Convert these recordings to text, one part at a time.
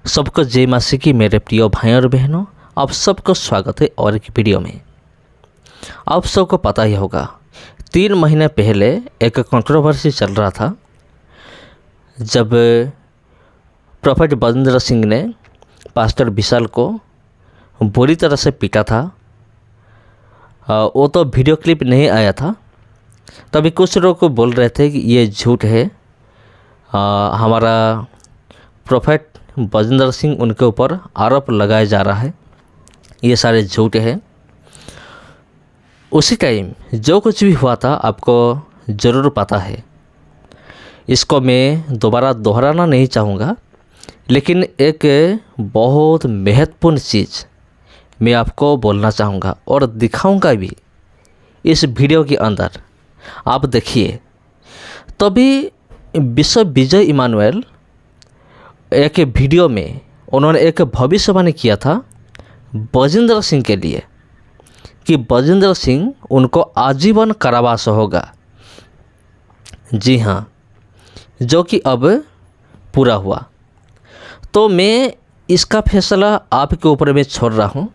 सबको जय मासी की मेरे प्रिय भाई और बहनों, आप सबको स्वागत है और एक वीडियो में। आप सबको पता ही होगा 3 महीने पहले एक कंट्रोवर्सी चल रहा था जब प्रोफेट बजेंद्र सिंह ने पास्टर विशाल को बुरी तरह से पीटा था। वो तो वीडियो क्लिप नहीं आया था, तभी कुछ लोग बोल रहे थे कि ये झूठ है, हमारा प्रोफेट बजेंद्र सिंह उनके ऊपर आरोप लगाया जा रहा है, ये सारे झूठ है। उसी टाइम जो कुछ भी हुआ था आपको ज़रूर पता है। इसको मैं दोबारा दोहराना नहीं चाहूँगा, लेकिन एक बहुत महत्वपूर्ण चीज़ मैं आपको बोलना चाहूँगा और दिखाऊँगा भी इस वीडियो के अंदर। आप देखिए। तभी विश्व विजय इमानुएल एक वीडियो में उन्होंने एक भविष्यवाणी किया था बजेंद्र सिंह के लिए कि बजेंद्र सिंह उनको आजीवन कारावास होगा। जी हाँ, जो कि अब पूरा हुआ। तो मैं इसका फैसला आपके ऊपर में छोड़ रहा हूँ,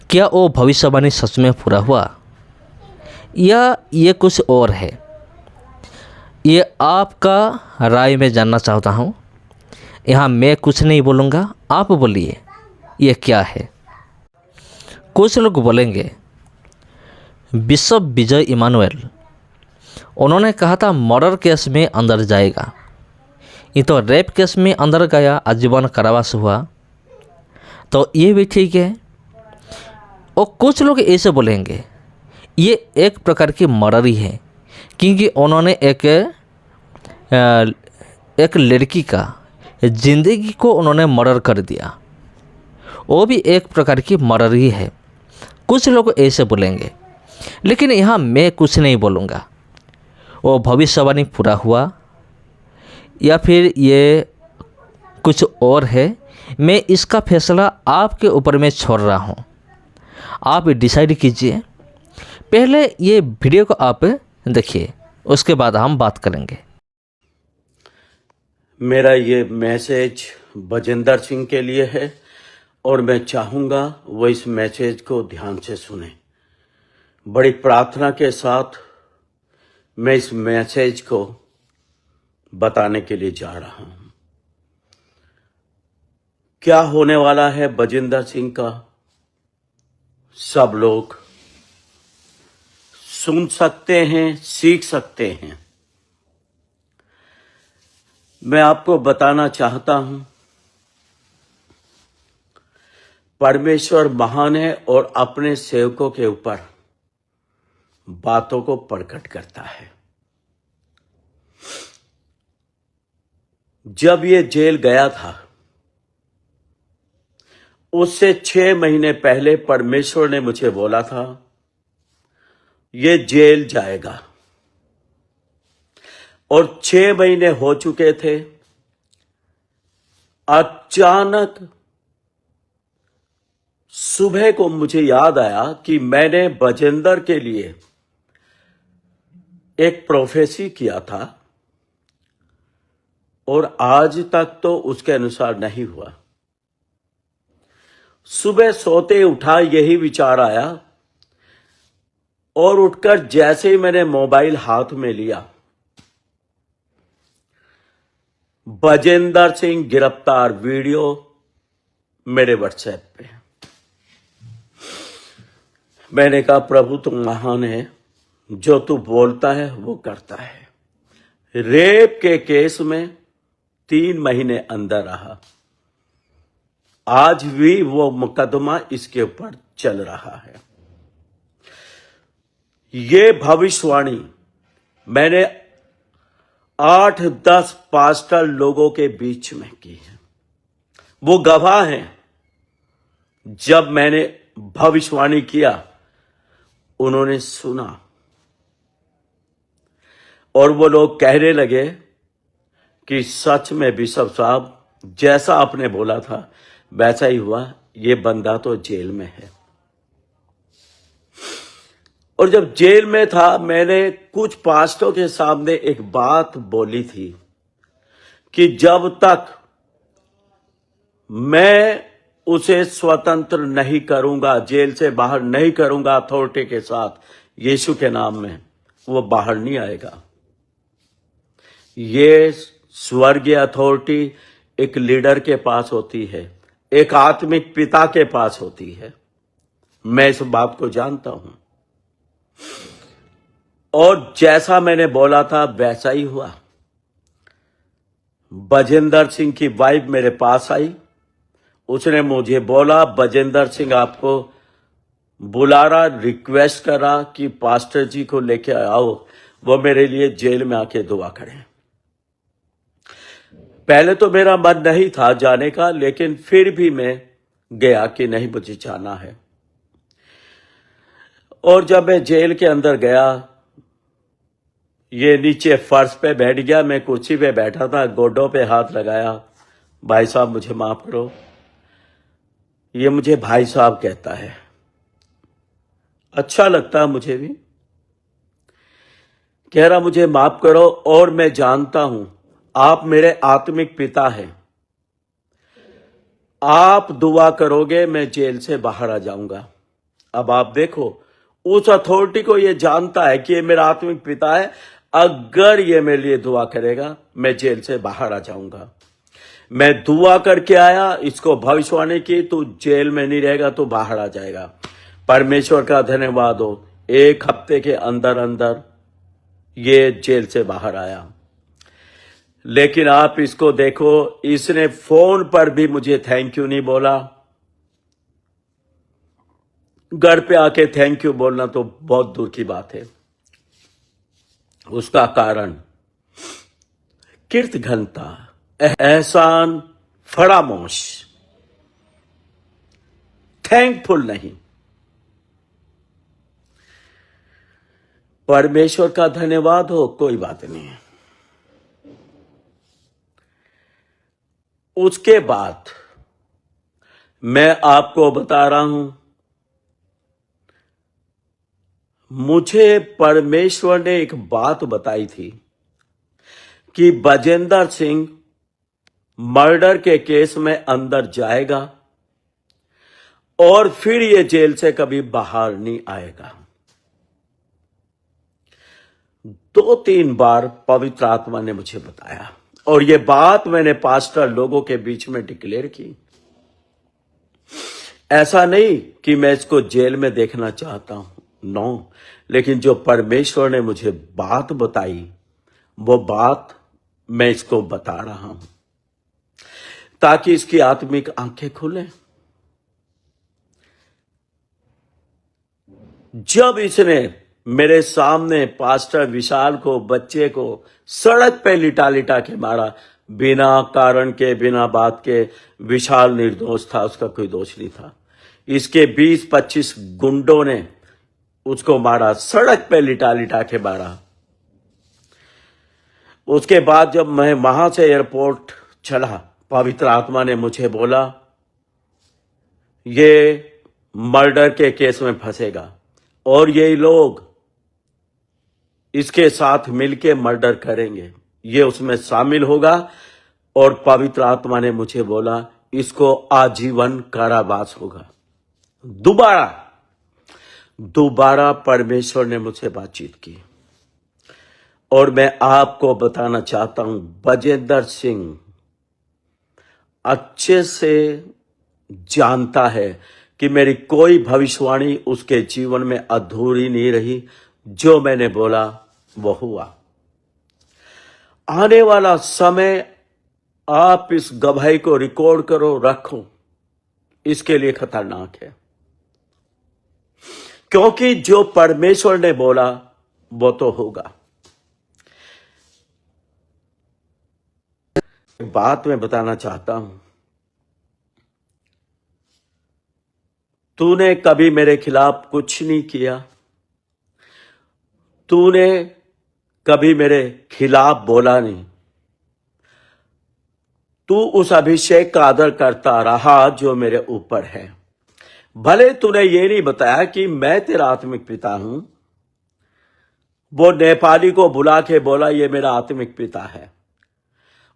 क्या वो भविष्यवाणी सच में पूरा हुआ या ये कुछ और है, ये आपका राय में जानना चाहता हूँ। यहाँ मैं कुछ नहीं बोलूँगा, आप बोलिए ये क्या है। कुछ लोग बोलेंगे विश्व विजय इमानुएल उन्होंने कहा था मर्डर केस में अंदर जाएगा, ये तो रेप केस में अंदर गया, आजीवन कारावास हुआ, तो ये भी ठीक है। और कुछ लोग ऐसे बोलेंगे ये एक प्रकार की मर्डर ही है, क्योंकि उन्होंने एक लड़की का ज़िंदगी को उन्होंने मर्डर कर दिया, वो भी एक प्रकार की मर्डर ही है। कुछ लोग ऐसे बोलेंगे, लेकिन यहाँ मैं कुछ नहीं बोलूँगा। वो भविष्यवाणी पूरा हुआ या फिर ये कुछ और है, मैं इसका फैसला आपके ऊपर में छोड़ रहा हूँ। आप डिसाइड कीजिए। पहले ये वीडियो को आप देखिए, उसके बाद हम बात करेंगे। मेरा ये मैसेज बजेंद्र सिंह के लिए है और मैं चाहूँगा वो इस मैसेज को ध्यान से सुने। बड़ी प्रार्थना के साथ मैं इस मैसेज को बताने के लिए जा रहा हूँ। क्या होने वाला है बजेंद्र सिंह का, सब लोग सुन सकते हैं, सीख सकते हैं। मैं आपको बताना चाहता हूं, परमेश्वर महान है और अपने सेवकों के ऊपर बातों को प्रकट करता है। जब ये जेल गया था, उससे 6 महीने पहले परमेश्वर ने मुझे बोला था ये जेल जाएगा, और 6 महीने हो चुके थे। अचानक सुबह को मुझे याद आया कि मैंने बजेंद्र के लिए एक प्रोफेसी किया था और आज तक तो उसके अनुसार नहीं हुआ। सुबह सोते उठा यही विचार आया और उठकर जैसे ही मैंने मोबाइल हाथ में लिया, बजेंद्र सिंह गिरफ्तार वीडियो मेरे व्हाट्सएप पे। मैंने कहा प्रभु तुम महान है, जो तू बोलता है वो करता है। रेप के केस में 3 महीने अंदर रहा, आज भी वो मुकदमा इसके ऊपर चल रहा है। ये भविष्यवाणी मैंने 8-10 पास्टर लोगों के बीच में की है। वो गवाह हैं। जब मैंने भविष्यवाणी किया, उन्होंने सुना और वो लोग कहने लगे कि सच में बिशप साहब जैसा आपने बोला था वैसा ही हुआ, ये बंदा तो जेल में है। और जब जेल में था, मैंने कुछ पास्टरों के सामने एक बात बोली थी कि जब तक मैं उसे स्वतंत्र नहीं करूंगा, जेल से बाहर नहीं करूंगा अथॉरिटी के साथ, यीशु के नाम में वो बाहर नहीं आएगा। ये स्वर्गीय अथॉरिटी एक लीडर के पास होती है, एक आत्मिक पिता के पास होती है। मैं इस बात को जानता हूं और जैसा मैंने बोला था वैसा ही हुआ। बजेंद्र सिंह की वाइफ मेरे पास आई, उसने मुझे बोला बजेंद्र सिंह आपको बुला रहा, रिक्वेस्ट करा कि पास्टर जी को लेके आओ, वो मेरे लिए जेल में आके दुआ करें। पहले तो मेरा मन नहीं था जाने का, लेकिन फिर भी मैं गया कि नहीं मुझे जाना है। और जब मैं जेल के अंदर गया, ये नीचे फर्श पे बैठ गया, मैं कुर्सी पे बैठा था, गोडों पे हाथ लगाया, भाई साहब मुझे माफ करो। ये मुझे भाई साहब कहता है, अच्छा लगता है मुझे भी। कह रहा मुझे माफ करो और मैं जानता हूं आप मेरे आत्मिक पिता हैं, आप दुआ करोगे मैं जेल से बाहर आ जाऊंगा। अब आप देखो, उस अथॉरिटी को ये जानता है कि ये मेरा आत्मिक पिता है, अगर ये मेरे लिए दुआ करेगा मैं जेल से बाहर आ जाऊंगा। मैं दुआ करके आया, इसको भविष्यवाणी की तू जेल में नहीं रहेगा, तू बाहर आ जाएगा। परमेश्वर का धन्यवाद हो, 1 हफ्ते के अंदर अंदर ये जेल से बाहर आया। लेकिन आप इसको देखो, इसने फोन पर भी मुझे थैंक यू नहीं बोला। घर पे आके थैंक यू बोलना तो बहुत दूर की बात है। उसका कारण कीर्त घनता, एहसान फरामोश, थैंकफुल नहीं। परमेश्वर का धन्यवाद हो, कोई बात नहीं है। उसके बाद मैं आपको बता रहा हूं, मुझे परमेश्वर ने एक बात बताई थी कि बजेंद्र सिंह मर्डर के केस में अंदर जाएगा और फिर ये जेल से कभी बाहर नहीं आएगा। 2-3 बार पवित्र आत्मा ने मुझे बताया और ये बात मैंने पास्टर लोगों के बीच में डिक्लेयर की। ऐसा नहीं कि मैं इसको जेल में देखना चाहता हूं, नो, लेकिन जो परमेश्वर ने मुझे बात बताई वो बात मैं इसको बता रहा हूं ताकि इसकी आत्मिक आंखें खुलें। जब इसने मेरे सामने पास्टर विशाल को, बच्चे को सड़क पे लिटा लिटा के मारा, बिना कारण के, बिना बात के, विशाल निर्दोष था, उसका कोई दोष नहीं था। इसके 20-25 गुंडों ने उसको मारा, सड़क पे लिटा लिटा के मारा। उसके बाद जब मैं वहां से एयरपोर्ट चला, पवित्र आत्मा ने मुझे बोला ये मर्डर के केस में फंसेगा और ये लोग इसके साथ मिलके मर्डर करेंगे, ये उसमें शामिल होगा। और पवित्र आत्मा ने मुझे बोला इसको आजीवन कारावास होगा। दोबारा परमेश्वर ने मुझसे बातचीत की और मैं आपको बताना चाहता हूं, बजेंद्र सिंह अच्छे से जानता है कि मेरी कोई भविष्यवाणी उसके जीवन में अधूरी नहीं रही। जो मैंने बोला वो हुआ। आने वाला समय आप इस गवाही को रिकॉर्ड करो, रखो, इसके लिए खतरनाक है, क्योंकि जो परमेश्वर ने बोला वो तो होगा। बात मैं बताना चाहता हूं, तूने कभी मेरे खिलाफ कुछ नहीं किया, तूने कभी मेरे खिलाफ बोला नहीं, तू उस अभिषेक का आदर करता रहा जो मेरे ऊपर है। भले तूने ये नहीं बताया कि मैं तेरा आत्मिक पिता हूं, वो नेपाली को बुला के बोला ये मेरा आत्मिक पिता है,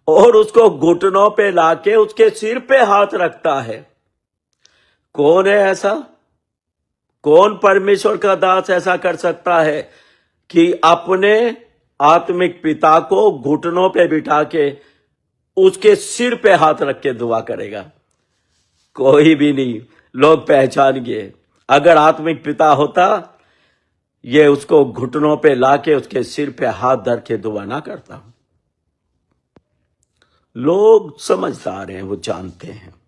और उसको घुटनों पे लाके उसके सिर पे हाथ रखता है। कौन है ऐसा? कौन परमेश्वर का दास ऐसा कर सकता है कि अपने आत्मिक पिता को घुटनों पे बिठा के उसके सिर पे हाथ रख के दुआ करेगा? कोई भी नहीं। लोग पहचान गए। अगर आत्मिक पिता होता, ये उसको घुटनों पे लाके उसके सिर पे हाथ धर के दुआ ना करता। लोग समझदार हैं, वो जानते हैं।